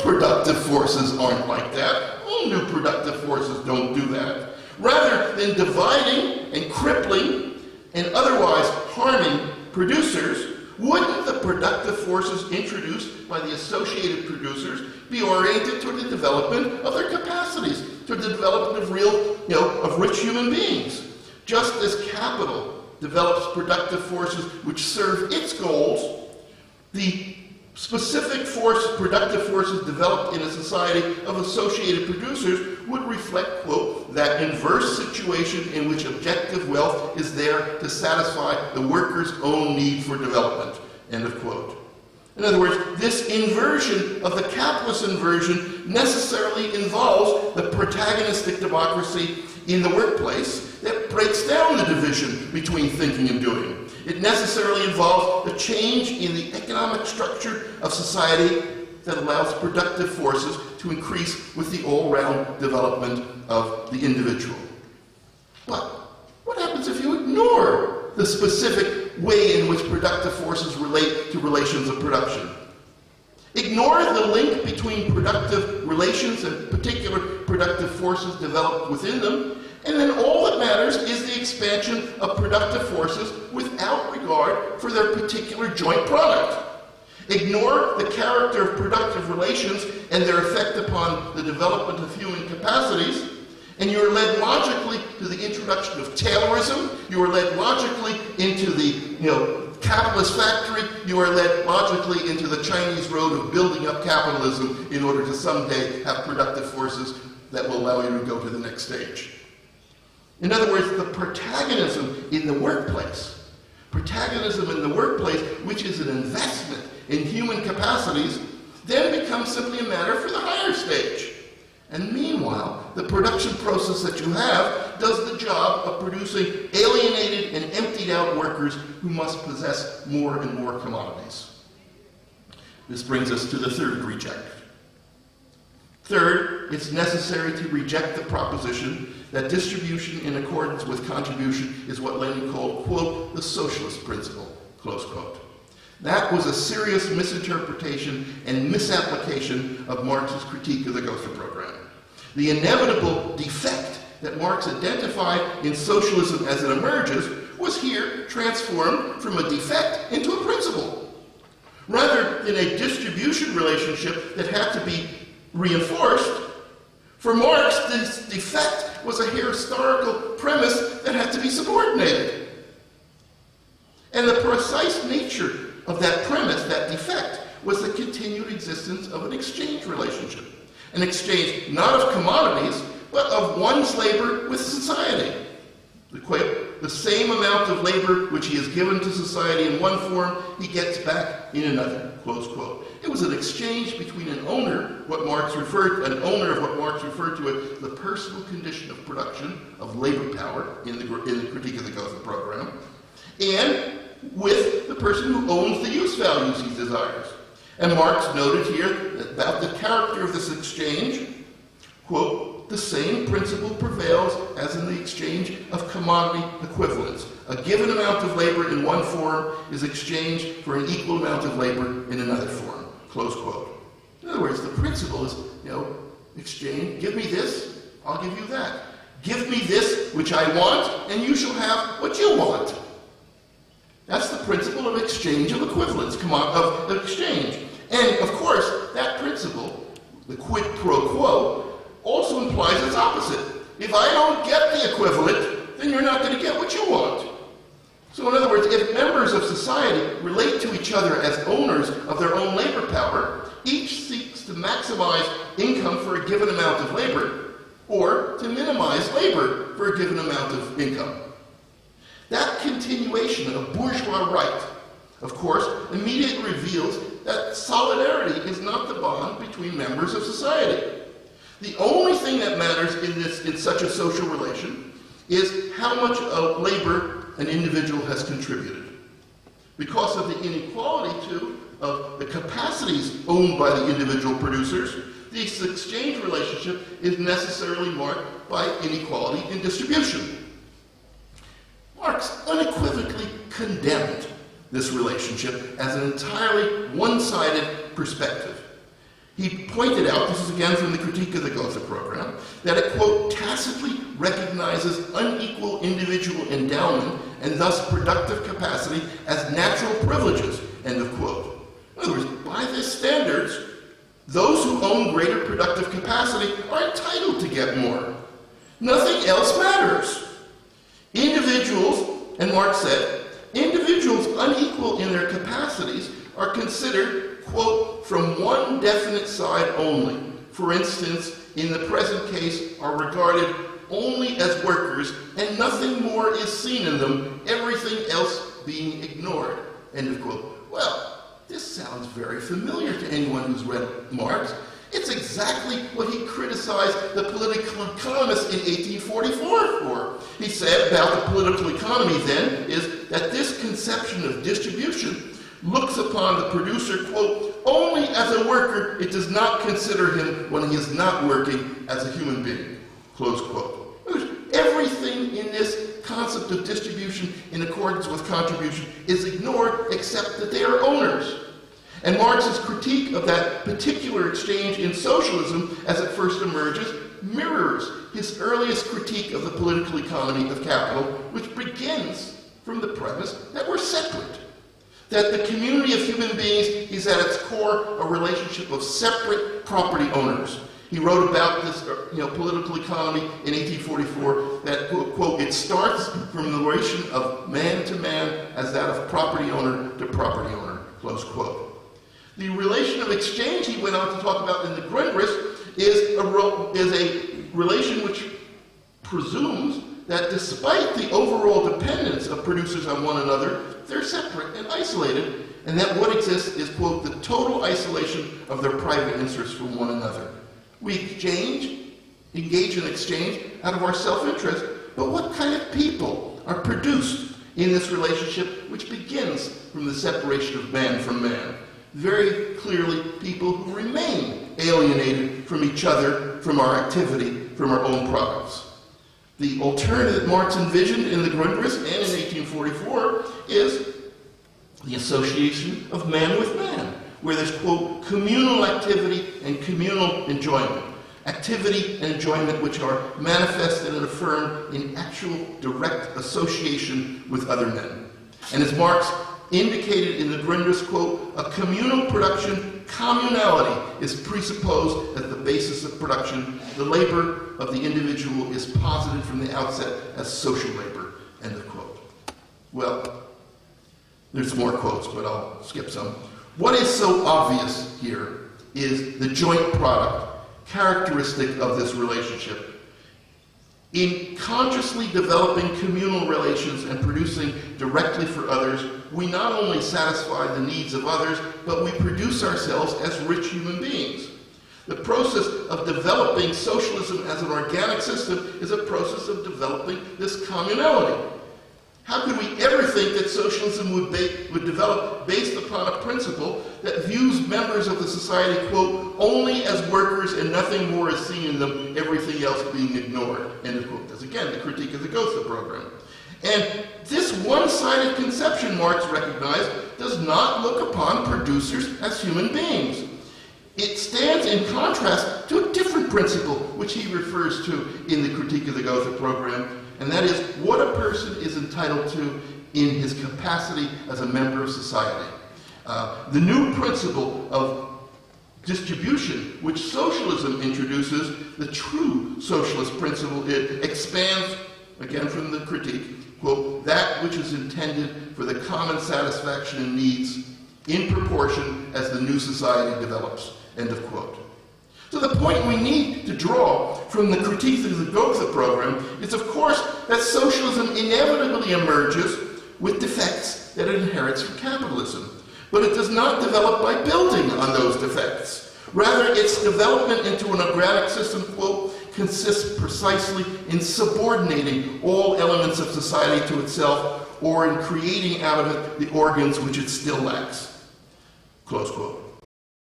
productive forces aren't like that. All new productive forces don't do that. Rather than dividing and crippling and otherwise harming producers, wouldn't the productive forces introduced by the associated producers be oriented toward the development of their capacities, toward the development of real, of rich human beings? Just as capital develops productive forces which serve its goals, the specific productive forces developed in a society of associated producers would reflect, quote, that inverse situation in which objective wealth is there to satisfy the worker's own need for development, end of quote. In other words, this inversion of the capitalist inversion necessarily involves the protagonistic democracy in the workplace that breaks down the division between thinking and doing. It necessarily involves a change in the economic structure of society that allows productive forces to increase with the all-round development of the individual. But what happens if you ignore the specific way in which productive forces relate to relations of production? Ignore the link between productive relations and particular productive forces developed within them, and then all that matters is the expansion of productive forces without regard for their particular joint product. Ignore the character of productive relations and their effect upon the development of human capacities, and you are led logically to the introduction of Taylorism. You are led logically into the capitalist factory. You are led logically into the Chinese road of building up capitalism in order to someday have productive forces that will allow you to go to the next stage. In other words, the protagonism in the workplace, which is an investment in human capacities, then becomes simply a matter for the higher stage. And meanwhile, the production process that you have does the job of producing alienated and emptied out workers who must possess more and more commodities. This brings us to the third reject. Third, it's necessary to reject the proposition that distribution in accordance with contribution is what Lenin called, quote, the socialist principle, close quote. That was a serious misinterpretation and misapplication of Marx's critique of the Gotha program. The inevitable defect that Marx identified in socialism as it emerges was here transformed from a defect into a principle. Rather than a distribution relationship that had to be reinforced, for Marx, this defect was a historical premise that had to be subordinated. And the precise nature of that premise, that defect, was the continued existence of an exchange relationship. An exchange not of commodities, but of one's labor with society. The same amount of labor which he has given to society in one form, he gets back in another, close quote. It was an exchange between an owner of what Marx referred to as the personal condition of production of labor power in the critique of the Gotha program, and with the person who owns the use values he desires. And Marx noted here about the character of this exchange, quote, the same principle prevails as in the exchange of commodity equivalents. A given amount of labor in one form is exchanged for an equal amount of labor in another form, close quote. In other words, the principle is, exchange, give me this, I'll give you that. Give me this which I want, and you shall have what you want. That's the principle of exchange of equivalents, of exchange. And of course, that principle, the quid pro quo, also implies its opposite. If I don't get the equivalent, then you're not going to get what you want. So in other words, if members of society relate to each other as owners of their own labor power, each seeks to maximize income for a given amount of labor, or to minimize labor for a given amount of income. That continuation of bourgeois right, of course, immediately reveals that solidarity is not the bond between members of society. The only thing that matters in such a social relation is how much of labor an individual has contributed. Because of the inequality, too, of the capacities owned by the individual producers, this exchange relationship is necessarily marked by inequality in distribution. Marx unequivocally condemned this relationship as an entirely one-sided perspective. He pointed out, this is again from the Critique of the Gotha program, that it, quote, tacitly recognizes unequal individual endowment and thus productive capacity as natural privileges, end of quote. In other words, by this standards, those who own greater productive capacity are entitled to get more. Nothing else matters. Individuals, and Marx said, individuals unequal in their capacities are considered, quote, from one definite side only. For instance, in the present case, are regarded only as workers, and nothing more is seen in them, everything else being ignored, end of quote. Well, this sounds very familiar to anyone who's read Marx. It's exactly what he criticized the political economists in 1844 for. He said about the political economy then is that this conception of distribution looks upon the producer, quote, only as a worker. It does not consider him when he is not working as a human being, close quote. Everything in this concept of distribution in accordance with contribution is ignored except that they are owners. And Marx's critique of that particular exchange in socialism as it first emerges mirrors his earliest critique of the political economy of capital, which begins from the premise that we're separate. That the community of human beings is at its core a relationship of separate property owners. He wrote about this political economy in 1844 that, quote, it starts from the relation of man to man as that of property owner to property owner, close quote. The relation of exchange he went on to talk about in the Grundriss is a relation which presumes that despite the overall dependence of producers on one another, they're separate and isolated, and that what exists is, quote, the total isolation of their private interests from one another. We engage in exchange out of our self-interest, but what kind of people are produced in this relationship which begins from the separation of man from man? Very clearly, people who remain alienated from each other, from our activity, from our own products. The alternative that Marx envisioned in the Grundriss and in 1844 is the association of man with man, where there's, quote, communal activity and communal enjoyment. Activity and enjoyment which are manifested and affirmed in actual direct association with other men. And as Marx indicated in the Grundriss, quote, a communal production, communality, is presupposed as the basis of production. The labor of the individual is posited from the outset as social labor, end of quote. Well, there's more quotes, but I'll skip some. What is so obvious here is the joint product, characteristic of this relationship. In consciously developing communal relations and producing directly for others, we not only satisfy the needs of others, but we produce ourselves as rich human beings. The process of developing socialism as an organic system is a process of developing this communality. How could we ever think that socialism would develop based upon a principle that views members of the society, quote, only as workers and nothing more is seen in them, everything else being ignored, end of quote. That's again the Critique of the Gotha program. And this one-sided conception, Marx recognized, does not look upon producers as human beings. It stands in contrast to a different principle, which he refers to in the Critique of the Gotha program, and that is what a person is entitled to in his capacity as a member of society. The new principle of distribution, which socialism introduces, the true socialist principle, it expands, again from the critique, quote, that which is intended for the common satisfaction and needs in proportion as the new society develops, end of quote. So the point we need to draw from the Critique of the Gotha program is, of course, that socialism inevitably emerges with defects that it inherits from capitalism. But it does not develop by building on those defects. Rather, its development into an organic system, quote, consists precisely in subordinating all elements of society to itself, or in creating out of it the organs which it still lacks, close quote.